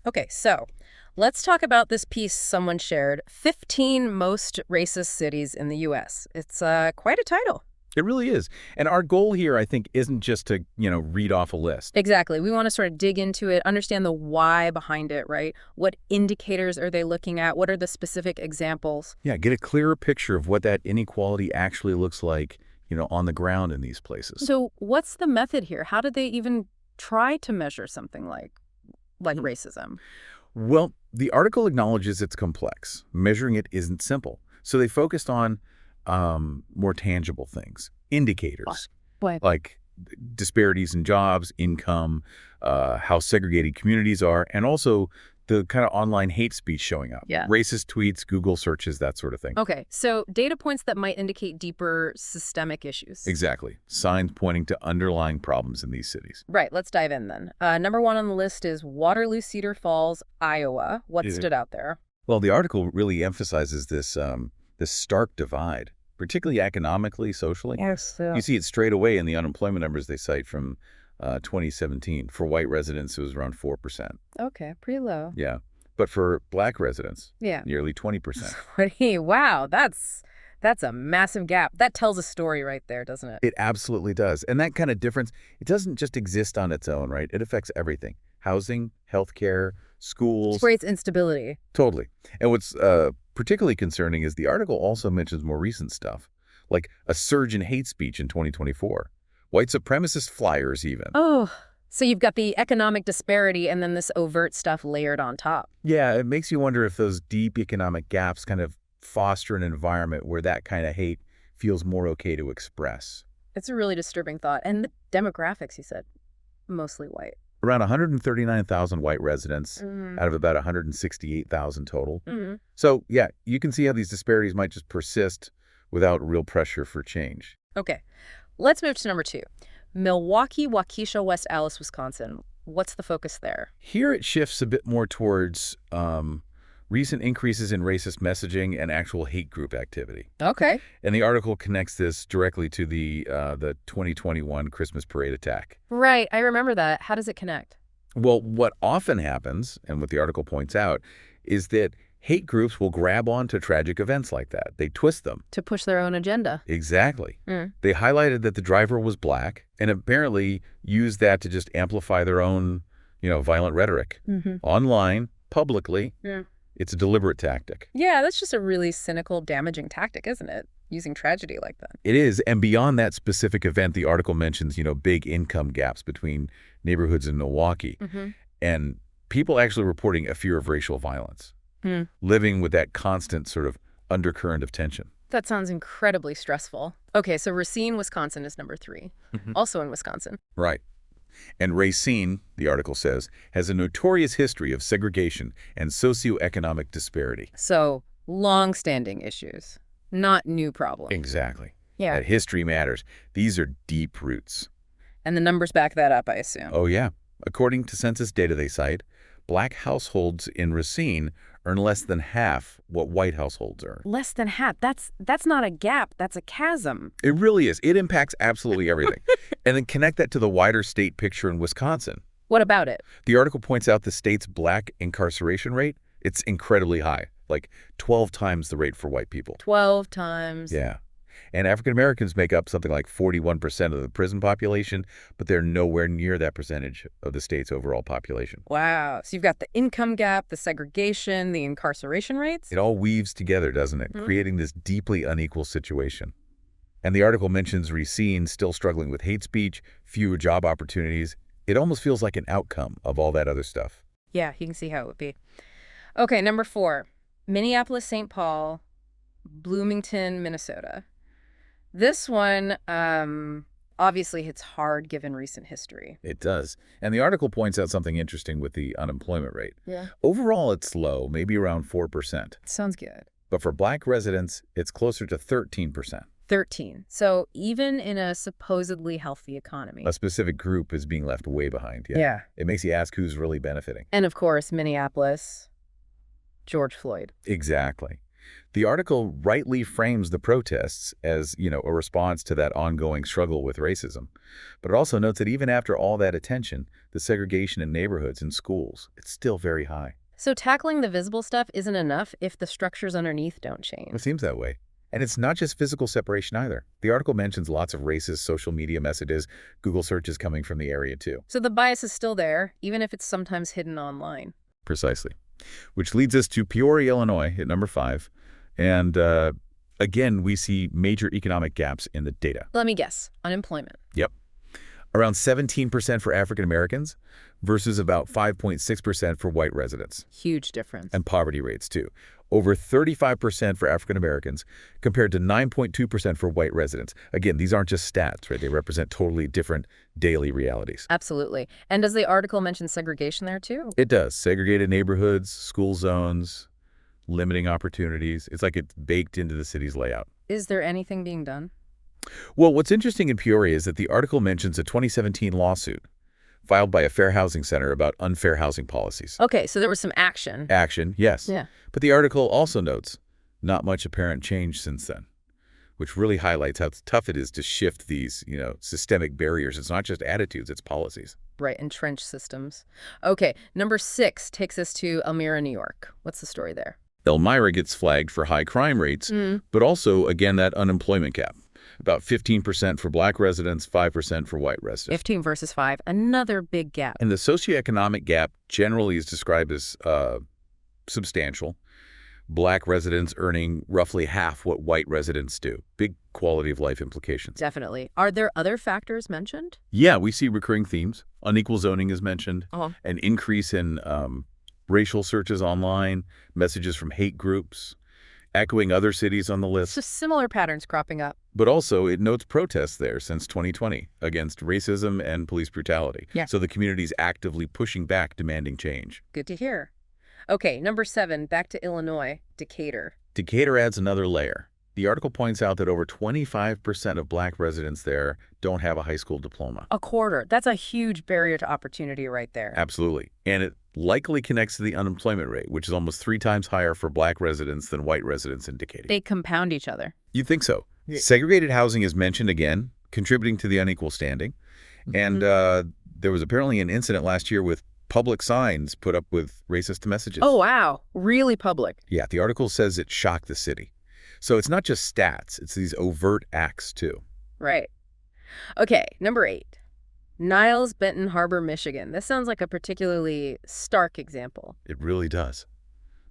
Okay, so let's talk about this piece someone shared, 15 most racist cities in the U.S. It's quite a title. It really is. And our goal here, I think, isn't just to, read off a list. Exactly. We want to sort of dig into it, understand the why behind it, right? What indicators are they looking at? What are the specific examples? Yeah, get a clearer picture of what that inequality actually looks like, on the ground in these places. So what's the method here? How did they even try to measure something like racism? Well, the article acknowledges it's complex. Measuring it isn't simple. So they focused on more tangible things, indicators, What? like disparities in jobs, income, how segregated communities are, and also the kind of online hate speech showing up. Yeah. Racist tweets, Google searches, that sort of thing. Okay, so data points that might indicate deeper systemic issues. Exactly. Signs pointing to underlying problems in these cities. Right, let's dive in then. Number one on the list is Waterloo Cedar Falls, Iowa. What stood out there? Well, the article really emphasizes this stark divide, particularly economically, socially. Yes. You see it straight away in the unemployment numbers they cite from 2017. For white residents, it was around 4%. Okay, pretty low. Yeah. But for black residents, Yeah. nearly 20%. Wow, that's a massive gap. That tells a story right there, doesn't it? It absolutely does. And that kind of difference, it doesn't just exist on its own, right? It affects everything. Housing, healthcare, schools. It creates instability. Totally. And what's particularly concerning is the article also mentions more recent stuff, like a surge in hate speech in 2024. White supremacist flyers even. Oh, so you've got the economic disparity and then this overt stuff layered on top. Yeah, it makes you wonder if those deep economic gaps kind of foster an environment where that kind of hate feels more okay to express. It's a really disturbing thought. And the demographics, you said, mostly white. Around 139,000 white residents Mm-hmm. out of about 168,000 total. Mm-hmm. So, yeah, you can see how these disparities might just persist without real pressure for change. Okay, let's move to number two. Milwaukee, Waukesha, West Allis, Wisconsin. What's the focus there? Here it shifts a bit more towards recent increases in racist messaging and actual hate group activity. Okay. And the article connects this directly to the 2021 Christmas parade attack. Right, I remember that. How does it connect? Well, what often happens, and what the article points out, is that hate groups will grab onto tragic events like that. They twist them. To push their own agenda. Exactly. Mm. They highlighted that the driver was black and apparently used that to just amplify their own, violent rhetoric. Mm-hmm. Online, publicly. Yeah. It's a deliberate tactic. Yeah, that's just a really cynical, damaging tactic, isn't it? Using tragedy like that. It is. And beyond that specific event, the article mentions, big income gaps between neighborhoods in Milwaukee. Mm-hmm. And people actually reporting a fear of racial violence, living with that constant sort of undercurrent of tension. That sounds incredibly stressful. Okay, so Racine, Wisconsin is number 3. Also in Wisconsin. Right. And Racine, the article says, has a notorious history of segregation and socioeconomic disparity. So, long-standing issues, not new problems. Exactly. Yeah. That history matters. These are deep roots. And the numbers back that up, I assume. Oh, yeah. According to census data they cite, black households in Racine earn less than half what white households earn. Less than half. That's not a gap. That's a chasm. It really is. It impacts absolutely everything. And then connect that to the wider state picture in Wisconsin. What about it? The article points out the state's black incarceration rate. It's incredibly high, like 12 times the rate for white people. 12 times. Yeah. And African Americans make up something like 41% of the prison population, but they're nowhere near that percentage of the state's overall population. Wow. So you've got the income gap, the segregation, the incarceration rates? It all weaves together, doesn't it? Creating this deeply unequal situation. And the article mentions Racine still struggling with hate speech, fewer job opportunities. It almost feels like an outcome of all that other stuff. Yeah, you can see how it would be. Okay, number 4. Minneapolis, St. Paul, Bloomington, Minnesota. This one obviously hits hard given recent history. It does. And the article points out something interesting with the unemployment rate. Yeah. Overall, it's low, maybe around 4%. Sounds good. But for black residents, it's closer to 13%. 13. So even in a supposedly healthy economy. A specific group is being left way behind. Yeah. It makes you ask who's really benefiting. And of course, Minneapolis, George Floyd. Exactly. The article rightly frames the protests as, a response to that ongoing struggle with racism. But it also notes that even after all that attention, the segregation in neighborhoods and schools, it's still very high. So tackling the visible stuff isn't enough if the structures underneath don't It change. seems that way. And it's not just physical separation either. The article mentions lots of racist social media messages, Google searches coming from the area too. So the bias is still there, even if it's sometimes hidden online. Precisely. Which leads us to Peoria, Illinois at number 5. And again, we see major economic gaps in the data. Let me guess. Unemployment. Yep. Around 17% for African Americans versus about 5.6% for white residents. Huge difference. And poverty rates too. Over 35% for African Americans compared to 9.2% for white residents. Again, these aren't just stats, right? They represent totally different daily realities. Absolutely. And does the article mention segregation there too? It does. Segregated neighborhoods, school zones, limiting opportunities. It's like it's baked into the city's layout. Is there anything being done? Well, what's interesting in Peoria is that the article mentions a 2017 lawsuit filed by a fair housing center about unfair housing policies. Okay, so there was some action. Action, yes. Yeah. But the article also notes not much apparent change since then, which really highlights how tough it is to shift these, systemic barriers. It's not just attitudes, it's policies. Right, entrenched systems. Okay, number 6 takes us to Elmira, New York. What's the story there? Elmira gets flagged for high crime rates, but also, again, that unemployment gap. About 15% for black residents, 5% for white residents. 15 versus 5, another big gap. And the socioeconomic gap generally is described as substantial. Black residents earning roughly half what white residents do. Big quality of life implications. Definitely. Are there other factors mentioned? Yeah, we see recurring themes. Unequal zoning is mentioned. Uh-huh. An increase in racial searches online, messages from hate groups, echoing other cities on the list. So similar patterns cropping up. But also, it notes protests there since 2020 against racism and police brutality. Yeah. So the community's actively pushing back, demanding change. Good to hear. Okay, number 7, back to Illinois, Decatur. Decatur adds another layer. The article points out that over 25% of black residents there don't have a high school diploma. A quarter. That's a huge barrier to opportunity right there. Absolutely. And it likely connects to the unemployment rate, which is almost 3 times higher for black residents than white residents in Decatur. They compound each other. You'd think so. Yeah. Segregated housing is mentioned again, contributing to the unequal standing. And there was apparently an incident last year with public signs put up with racist messages. Oh, wow. Really public. Yeah, the article says it shocked the city. So it's not just stats, it's these overt acts too. Right. Okay, number 8. Niles, Benton Harbor, Michigan. This sounds like a particularly stark example. It really does.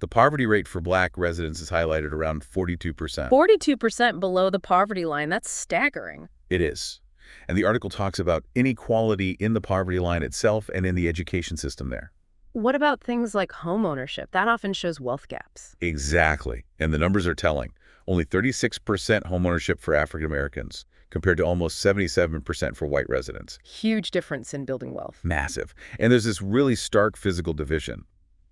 The poverty rate for black residents is highlighted around 42%. 42% below the poverty line. That's staggering. It is. And the article talks about inequality in the poverty line itself and in the education system there. What about things like home ownership? That often shows wealth gaps. Exactly. And the numbers are telling. Only 36% homeownership for African Americans, compared to almost 77% for white residents. Huge difference in building wealth. Massive. And there's this really stark physical division.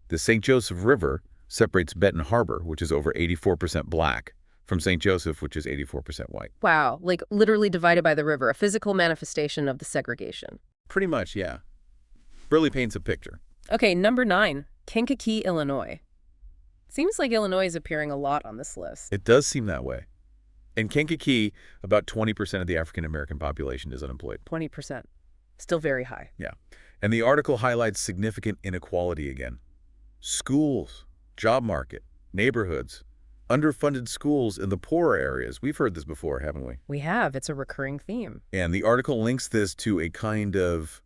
The St. Joseph River separates Benton Harbor, which is over 84% black, from St. Joseph, which is 84% white. Wow, like literally divided by the river, a physical manifestation of the segregation. Pretty much, yeah. Really paints a picture. Okay, number 9, Kankakee, Illinois. Seems like Illinois is appearing a lot on this list. It does seem that way. In Kankakee, about 20% of the African-American population is unemployed. 20%. Still very high. Yeah. And the article highlights significant inequality again. Schools, job market, neighborhoods, underfunded schools in the poorer areas. We've heard this before, haven't we? We have. It's a recurring theme. And the article links this to a kind of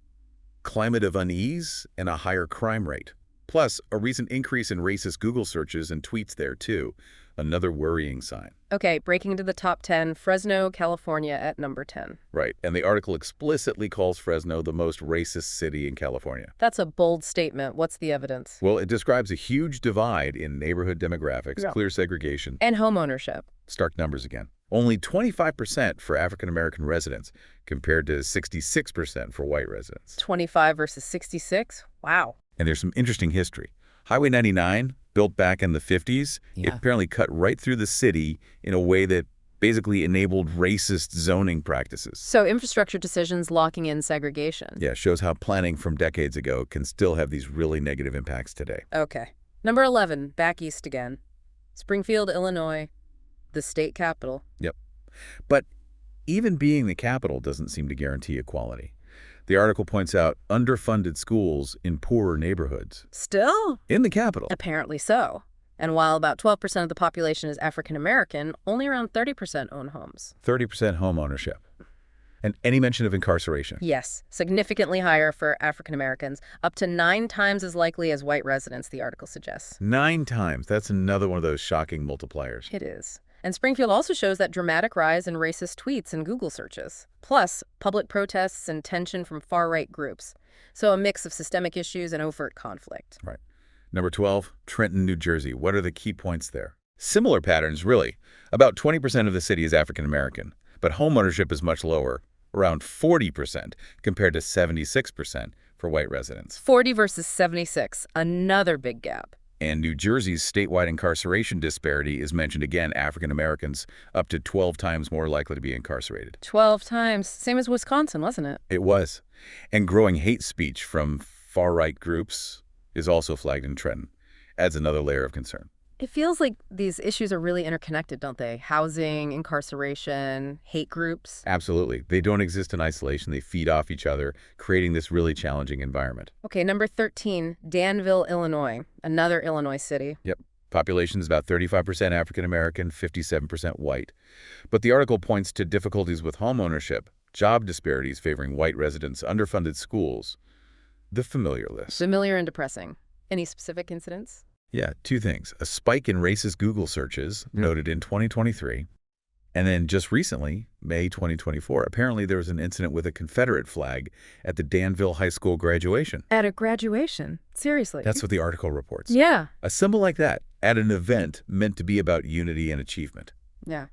climate of unease and a higher crime rate. Plus, a recent increase in racist Google searches and tweets there, too. Another worrying sign. Okay, breaking into the top 10, Fresno, California at number 10. Right, and the article explicitly calls Fresno the most racist city in California. That's a bold statement. What's the evidence? Well, it describes a huge divide in neighborhood demographics, Yeah. clear segregation. And home ownership. Stark numbers again. Only 25% for African-American residents, compared to 66% for white residents. 25 versus 66? Wow. And there's some interesting history. Highway 99, built back in the 50s, it Yeah. apparently cut right through the city in a way that basically enabled racist zoning practices. So infrastructure decisions locking in segregation. Yeah, shows how planning from decades ago can still have these really negative impacts today. Okay. Number 11, back east again. Springfield, Illinois, the state capital. Yep. But even being the capital doesn't seem to guarantee equality. The article points out underfunded schools in poorer neighborhoods. Still? In the capital. Apparently so. And while about 12% of the population is African American, only around 30% own homes. 30% home ownership. And any mention of incarceration. Yes, significantly higher for African Americans, up to 9 times as likely as white residents, the article suggests. 9 times. That's another one of those shocking multipliers. It is. And Springfield also shows that dramatic rise in racist tweets and Google searches, plus public protests and tension from far-right groups. So a mix of systemic issues and overt conflict. Right. Number 12, Trenton, New Jersey. What are the key points there? Similar patterns, really. About 20% of the city is African American, but homeownership is much lower, around 40% compared to 76% for white residents. 40 versus 76, another big gap. And New Jersey's statewide incarceration disparity is mentioned again, African Americans up to 12 times more likely to be incarcerated. 12 times, same as Wisconsin, wasn't it? It was. And growing hate speech from far-right groups is also flagged in Trenton. Adds another layer of concern. It feels like these issues are really interconnected, don't they? Housing, incarceration, hate groups. Absolutely. They don't exist in isolation. They feed off each other, creating this really challenging environment. Okay, number 13, Danville, Illinois, another Illinois city. Yep. Population is about 35% African American, 57% white. But the article points to difficulties with home ownership, job disparities favoring white residents, underfunded schools. The familiar list. Familiar and depressing. Any specific incidents? Yeah, 2 things. A spike in racist Google searches noted in 2023. And then just recently, May 2024, apparently there was an incident with a Confederate flag at the Danville High School graduation. At a graduation? Seriously? That's what the article reports. Yeah. A symbol like that at an event meant to be about unity and achievement. Yeah.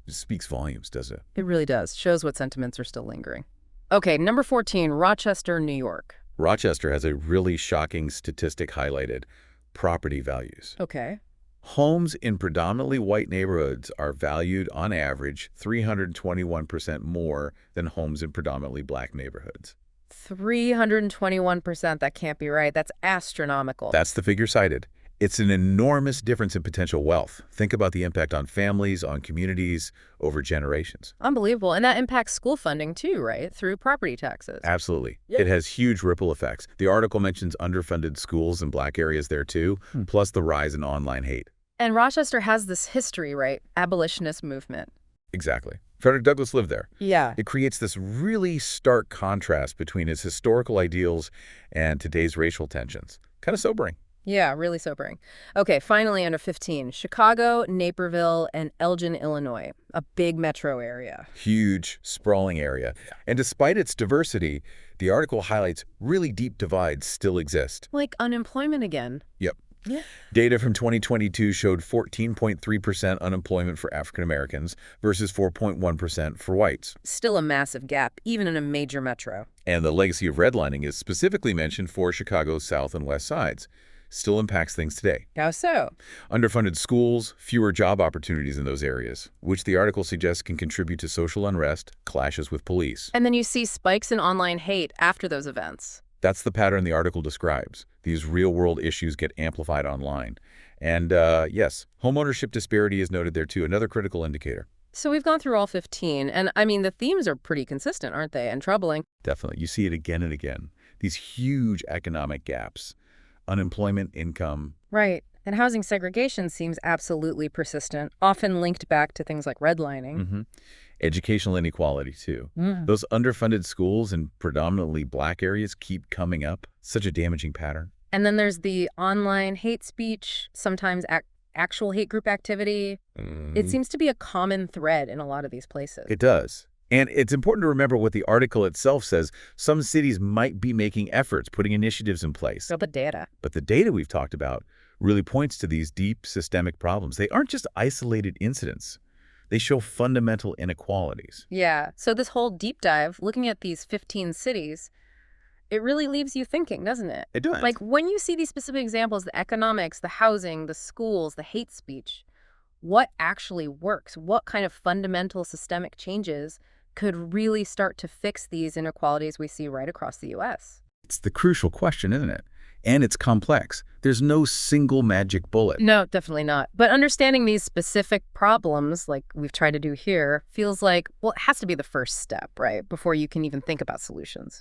It speaks volumes, does it? It really does. Shows what sentiments are still lingering. Okay, number 14, Rochester, New York. Rochester has a really shocking statistic highlighted. Property values. Okay. Homes in predominantly white neighborhoods are valued on average 321% more than homes in predominantly black neighborhoods. 321%. That can't be right. That's astronomical. That's the figure cited. It's an enormous difference in potential wealth. Think about the impact on families, on communities, over generations. Unbelievable. And that impacts school funding too, right? Through property taxes. Absolutely. Yeah. It has huge ripple effects. The article mentions underfunded schools in black areas there too, plus the rise in online hate. And Rochester has this history, right? Abolitionist movement. Exactly. Frederick Douglass lived there. Yeah. It creates this really stark contrast between his historical ideals and today's racial tensions. Kind of sobering. Yeah, really sobering. Okay, finally under 15, Chicago, Naperville, and Elgin, Illinois, a big metro area. Huge, sprawling area. And despite its diversity, the article highlights really deep divides still exist. Like unemployment again. Yep. Yeah. Data from 2022 showed 14.3% unemployment for African Americans versus 4.1% for whites. Still a massive gap, even in a major metro. And the legacy of redlining is specifically mentioned for Chicago's south and west sides. Still impacts things today. How so? Underfunded schools, fewer job opportunities in those areas, which the article suggests can contribute to social unrest, clashes with police. And then you see spikes in online hate after those events. That's the pattern the article describes. These real-world issues get amplified online. And yes, homeownership disparity is noted there too, another critical indicator. So we've gone through all 15, and I mean, the themes are pretty consistent, aren't they? And troubling. Definitely. You see it again and again. These huge economic gaps. Unemployment, income. Right. And housing segregation seems absolutely persistent, often linked back to things like redlining. Educational inequality, too. Those underfunded schools in predominantly black areas keep coming up. Such a damaging pattern. And then there's the online hate speech, sometimes actual hate group activity. It seems to be a common thread in a lot of these places. It does. And it's important to remember what the article itself says. Some cities might be making efforts, putting initiatives in place. But the data we've talked about really points to these deep systemic problems. They aren't just isolated incidents. They show fundamental inequalities. Yeah. So this whole deep dive, looking at these 15 cities, it really leaves you thinking, doesn't it? It does. Like when you see these specific examples, the economics, the housing, the schools, the hate speech, what actually works? What kind of fundamental systemic changes could really start to fix these inequalities we see right across the U.S.? It's the crucial question, isn't it? And it's complex. There's no single magic bullet. No, definitely not. But understanding these specific problems, like we've tried to do here, feels like, well, it has to be the first step, right? Before you can even think about solutions.